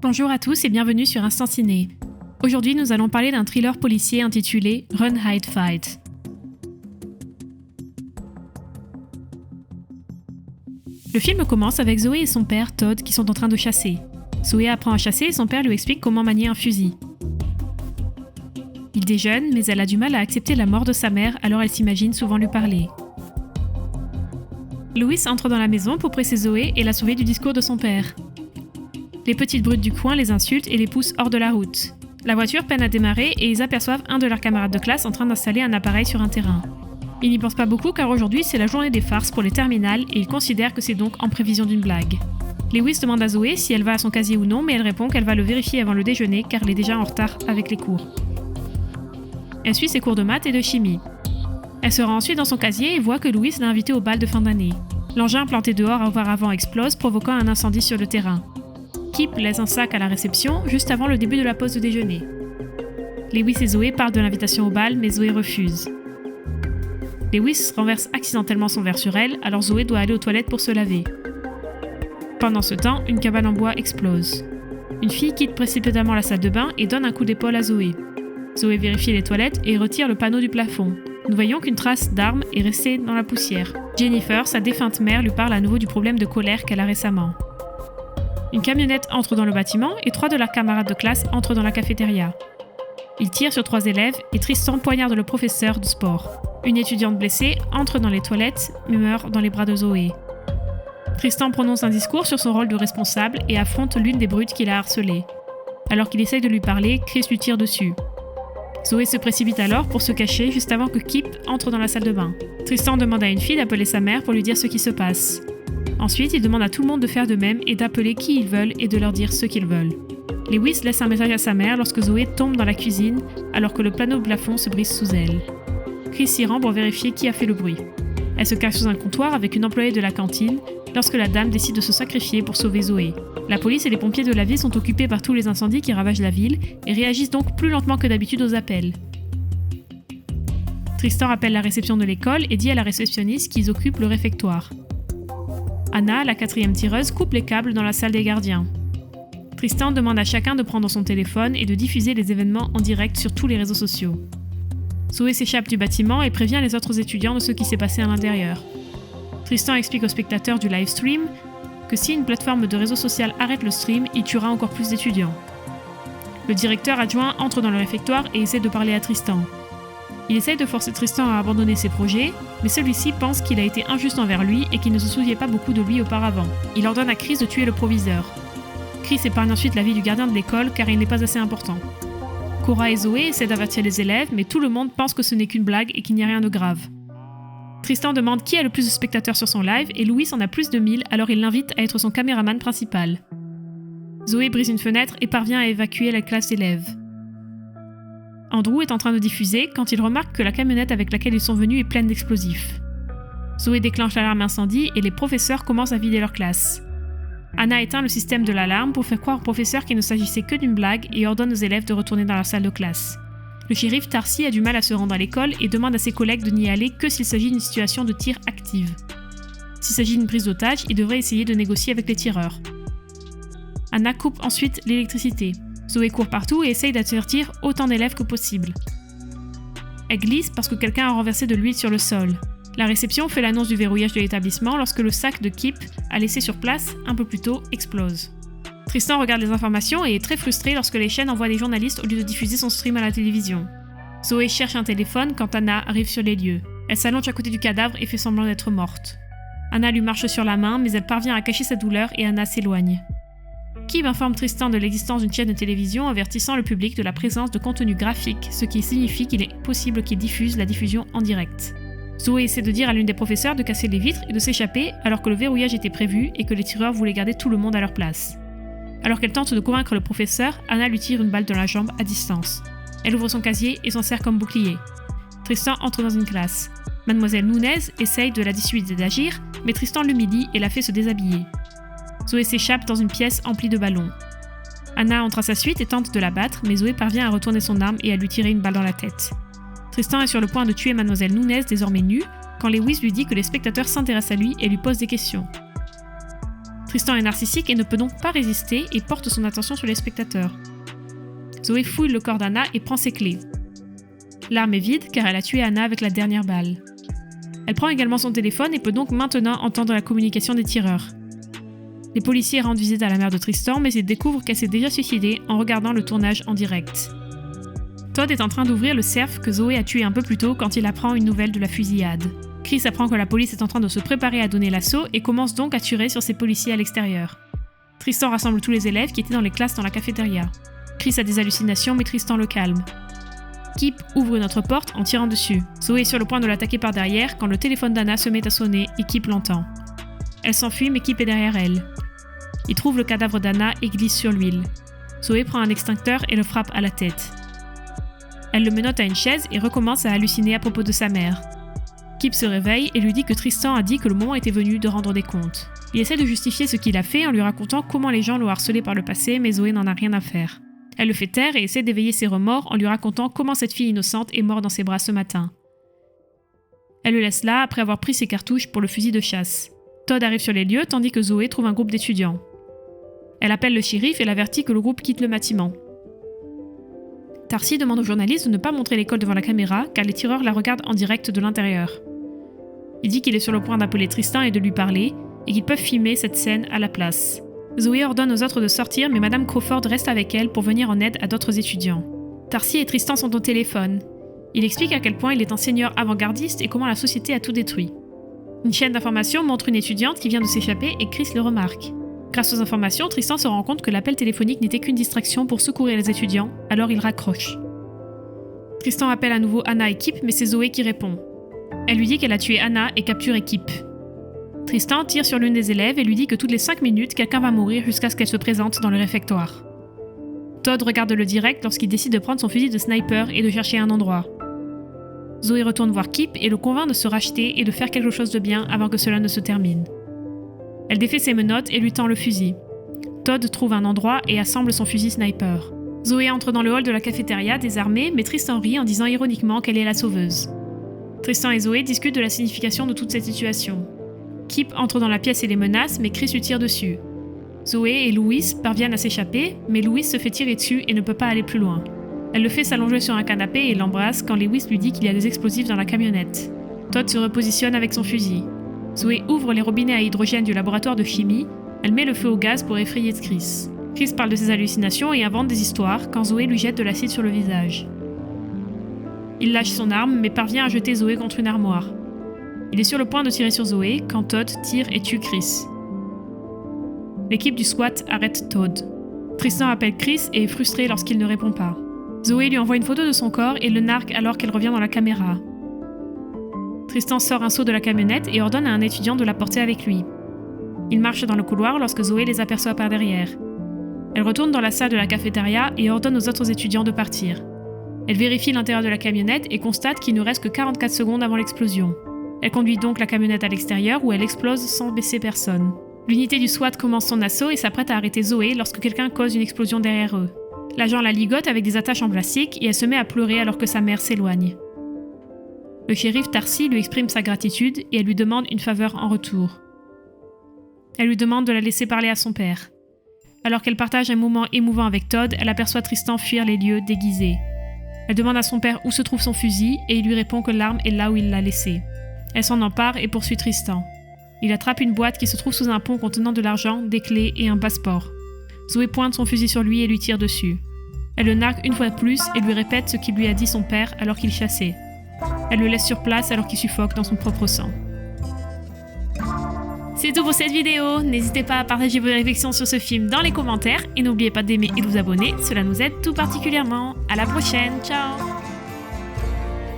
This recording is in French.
Bonjour à tous et bienvenue sur Instant Ciné. Aujourd'hui, nous allons parler d'un thriller policier intitulé Run, Hide, Fight. Le film commence avec Zoé et son père, Todd, qui sont en train de chasser. Zoé apprend à chasser et son père lui explique comment manier un fusil. Il déjeune, mais elle a du mal à accepter la mort de sa mère, alors elle s'imagine souvent lui parler. Louis entre dans la maison pour presser Zoé et la sauver du discours de son père. Les petites brutes du coin les insultent et les poussent hors de la route. La voiture peine à démarrer et ils aperçoivent un de leurs camarades de classe en train d'installer un appareil sur un terrain. Ils n'y pensent pas beaucoup car aujourd'hui c'est la journée des farces pour les terminales et ils considèrent que c'est donc en prévision d'une blague. Lewis demande à Zoé si elle va à son casier ou non, mais elle répond qu'elle va le vérifier avant le déjeuner car elle est déjà en retard avec les cours. Elle suit ses cours de maths et de chimie. Elle se rend ensuite dans son casier et voit que Louis l'a invitée au bal de fin d'année. L'engin planté dehors auparavant explose, provoquant un incendie sur le terrain. Kip laisse un sac à la réception juste avant le début de la pause de déjeuner. Lewis et Zoé parlent de l'invitation au bal, mais Zoé refuse. Lewis renverse accidentellement son verre sur elle, alors Zoé doit aller aux toilettes pour se laver. Pendant ce temps, une cabane en bois explose. Une fille quitte précipitamment la salle de bain et donne un coup d'épaule à Zoé. Zoé vérifie les toilettes et retire le panneau du plafond. Nous voyons qu'une trace d'arme est restée dans la poussière. Jennifer, sa défunte mère, lui parle à nouveau du problème de colère qu'elle a récemment. Une camionnette entre dans le bâtiment et 3 de leurs camarades de classe entrent dans la cafétéria. Ils tirent sur 3 élèves et Tristan poignarde le professeur de sport. Une étudiante blessée entre dans les toilettes mais meurt dans les bras de Zoé. Tristan prononce un discours sur son rôle de responsable et affronte l'une des brutes qui l'a harcelée. Alors qu'il essaye de lui parler, Chris lui tire dessus. Zoé se précipite alors pour se cacher juste avant que Kip entre dans la salle de bain. Tristan demande à une fille d'appeler sa mère pour lui dire ce qui se passe. Ensuite, il demande à tout le monde de faire de même et d'appeler qui ils veulent et de leur dire ce qu'ils veulent. Lewis laisse un message à sa mère lorsque Zoé tombe dans la cuisine alors que le panneau de plafond se brise sous elle. Chris s'y rend pour vérifier qui a fait le bruit. Elle se cache sous un comptoir avec une employée de la cantine lorsque la dame décide de se sacrifier pour sauver Zoé. La police et les pompiers de la ville sont occupés par tous les incendies qui ravagent la ville et réagissent donc plus lentement que d'habitude aux appels. Tristan appelle la réception de l'école et dit à la réceptionniste qu'ils occupent le réfectoire. Anna, la 4e tireuse, coupe les câbles dans la salle des gardiens. Tristan demande à chacun de prendre son téléphone et de diffuser les événements en direct sur tous les réseaux sociaux. Zoé s'échappe du bâtiment et prévient les autres étudiants de ce qui s'est passé à l'intérieur. Tristan explique aux spectateurs du live stream que si une plateforme de réseau social arrête le stream, il tuera encore plus d'étudiants. Le directeur adjoint entre dans le réfectoire et essaie de parler à Tristan. Il essaye de forcer Tristan à abandonner ses projets, mais celui-ci pense qu'il a été injuste envers lui et qu'il ne se souciait pas beaucoup de lui auparavant. Il ordonne à Chris de tuer le proviseur. Chris épargne ensuite la vie du gardien de l'école car il n'est pas assez important. Cora et Zoé essaient d'avertir les élèves, mais tout le monde pense que ce n'est qu'une blague et qu'il n'y a rien de grave. Tristan demande qui a le plus de spectateurs sur son live et Louis en a plus de 1000, alors il l'invite à être son caméraman principal. Zoé brise une fenêtre et parvient à évacuer la classe d'élèves. Andrew est en train de diffuser quand il remarque que la camionnette avec laquelle ils sont venus est pleine d'explosifs. Zoé déclenche l'alarme incendie et les professeurs commencent à vider leur classe. Anna éteint le système de l'alarme pour faire croire au professeur qu'il ne s'agissait que d'une blague et ordonne aux élèves de retourner dans leur salle de classe. Le shérif Tarcy a du mal à se rendre à l'école et demande à ses collègues de n'y aller que s'il s'agit d'une situation de tir active. S'il s'agit d'une prise d'otage, il devrait essayer de négocier avec les tireurs. Anna coupe ensuite l'électricité. Zoé court partout et essaye d'atterrir autant d'élèves que possible. Elle glisse parce que quelqu'un a renversé de l'huile sur le sol. La réception fait l'annonce du verrouillage de l'établissement lorsque le sac de Kip, à laissé sur place un peu plus tôt, explose. Tristan regarde les informations et est très frustré lorsque les chaînes envoient des journalistes au lieu de diffuser son stream à la télévision. Zoé cherche un téléphone quand Anna arrive sur les lieux. Elle s'allonge à côté du cadavre et fait semblant d'être morte. Anna lui marche sur la main, mais elle parvient à cacher sa douleur et Anna s'éloigne. Kip informe Tristan de l'existence d'une chaîne de télévision avertissant le public de la présence de contenu graphique, ce qui signifie qu'il est possible qu'il diffuse la diffusion en direct. Zoé essaie de dire à l'une des professeurs de casser les vitres et de s'échapper alors que le verrouillage était prévu et que les tireurs voulaient garder tout le monde à leur place. Alors qu'elle tente de convaincre le professeur, Anna lui tire une balle dans la jambe à distance. Elle ouvre son casier et s'en sert comme bouclier. Tristan entre dans une classe. Mademoiselle Nunez essaye de la dissuader d'agir, mais Tristan l'humilie et la fait se déshabiller. Zoé s'échappe dans une pièce emplie de ballons. Anna entre à sa suite et tente de la battre, mais Zoé parvient à retourner son arme et à lui tirer une balle dans la tête. Tristan est sur le point de tuer Mademoiselle Nunez, désormais nue, quand Lewis lui dit que les spectateurs s'intéressent à lui et lui posent des questions. Tristan est narcissique et ne peut donc pas résister et porte son attention sur les spectateurs. Zoé fouille le corps d'Anna et prend ses clés. L'arme est vide car elle a tué Anna avec la dernière balle. Elle prend également son téléphone et peut donc maintenant entendre la communication des tireurs. Les policiers rendent visite à la mère de Tristan, mais ils découvrent qu'elle s'est déjà suicidée en regardant le tournage en direct. Todd est en train d'ouvrir le cerf que Zoé a tué un peu plus tôt quand il apprend une nouvelle de la fusillade. Chris apprend que la police est en train de se préparer à donner l'assaut et commence donc à tirer sur ses policiers à l'extérieur. Tristan rassemble tous les élèves qui étaient dans les classes dans la cafétéria. Chris a des hallucinations mais Tristan le calme. Kip ouvre une autre porte en tirant dessus. Zoé est sur le point de l'attaquer par derrière quand le téléphone d'Anna se met à sonner et Kip l'entend. Elle s'enfuit mais Kip est derrière elle. Il trouve le cadavre d'Anna et glisse sur l'huile. Zoé prend un extincteur et le frappe à la tête. Elle le menotte à une chaise et recommence à halluciner à propos de sa mère. Kip se réveille et lui dit que Tristan a dit que le moment était venu de rendre des comptes. Il essaie de justifier ce qu'il a fait en lui racontant comment les gens l'ont harcelé par le passé, mais Zoé n'en a rien à faire. Elle le fait taire et essaie d'éveiller ses remords en lui racontant comment cette fille innocente est morte dans ses bras ce matin. Elle le laisse là après avoir pris ses cartouches pour le fusil de chasse. Todd arrive sur les lieux tandis que Zoé trouve un groupe d'étudiants. Elle appelle le shérif et l'avertit que le groupe quitte le bâtiment. Tarsi demande aux journalistes de ne pas montrer l'école devant la caméra car les tireurs la regardent en direct de l'intérieur. Il dit qu'il est sur le point d'appeler Tristan et de lui parler et qu'ils peuvent filmer cette scène à la place. Zoé ordonne aux autres de sortir mais Madame Crawford reste avec elle pour venir en aide à d'autres étudiants. Tarsi et Tristan sont au téléphone. Il explique à quel point il est un seigneur avant-gardiste et comment la société a tout détruit. Une chaîne d'informations montre une étudiante qui vient de s'échapper et Chris le remarque. Grâce aux informations, Tristan se rend compte que l'appel téléphonique n'était qu'une distraction pour secourir les étudiants, alors il raccroche. Tristan appelle à nouveau Anna et Kip, mais c'est Zoé qui répond. Elle lui dit qu'elle a tué Anna et capturé Kip. Tristan tire sur l'une des élèves et lui dit que toutes les 5 minutes, quelqu'un va mourir jusqu'à ce qu'elle se présente dans le réfectoire. Todd regarde le direct lorsqu'il décide de prendre son fusil de sniper et de chercher un endroit. Zoé retourne voir Kip et le convainc de se racheter et de faire quelque chose de bien avant que cela ne se termine. Elle défait ses menottes et lui tend le fusil. Todd trouve un endroit et assemble son fusil sniper. Zoé entre dans le hall de la cafétéria désarmée, mais Tristan rit en disant ironiquement qu'elle est la sauveuse. Tristan et Zoé discutent de la signification de toute cette situation. Kip entre dans la pièce et les menace, mais Chris lui tire dessus. Zoé et Louis parviennent à s'échapper, mais Louis se fait tirer dessus et ne peut pas aller plus loin. Elle le fait s'allonger sur un canapé et l'embrasse quand Lewis lui dit qu'il y a des explosifs dans la camionnette. Todd se repositionne avec son fusil. Zoé ouvre les robinets à hydrogène du laboratoire de chimie, elle met le feu au gaz pour effrayer Chris. Chris parle de ses hallucinations et invente des histoires quand Zoé lui jette de l'acide sur le visage. Il lâche son arme mais parvient à jeter Zoé contre une armoire. Il est sur le point de tirer sur Zoé quand Todd tire et tue Chris. L'équipe du SWAT arrête Todd. Tristan appelle Chris et est frustré lorsqu'il ne répond pas. Zoé lui envoie une photo de son corps et le nargue alors qu'elle revient dans la caméra. Tristan sort un seau de la camionnette et ordonne à un étudiant de la porter avec lui. Il marche dans le couloir lorsque Zoé les aperçoit par derrière. Elle retourne dans la salle de la cafétéria et ordonne aux autres étudiants de partir. Elle vérifie l'intérieur de la camionnette et constate qu'il ne reste que 44 secondes avant l'explosion. Elle conduit donc la camionnette à l'extérieur où elle explose sans blesser personne. L'unité du SWAT commence son assaut et s'apprête à arrêter Zoé lorsque quelqu'un cause une explosion derrière eux. L'agent la ligote avec des attaches en plastique et elle se met à pleurer alors que sa mère s'éloigne. Le shérif Tarsi lui exprime sa gratitude et elle lui demande une faveur en retour. Elle lui demande de la laisser parler à son père. Alors qu'elle partage un moment émouvant avec Todd, elle aperçoit Tristan fuir les lieux déguisé. Elle demande à son père où se trouve son fusil et il lui répond que l'arme est là où il l'a laissée. Elle s'en empare et poursuit Tristan. Il attrape une boîte qui se trouve sous un pont contenant de l'argent, des clés et un passeport. Zoé pointe son fusil sur lui et lui tire dessus. Elle le nargue une fois de plus et lui répète ce qu'il lui a dit son père alors qu'il chassait. Elle le laisse sur place alors qu'il suffoque dans son propre sang. C'est tout pour cette vidéo, n'hésitez pas à partager vos réflexions sur ce film dans les commentaires et n'oubliez pas d'aimer et de vous abonner, cela nous aide tout particulièrement. À la prochaine, ciao!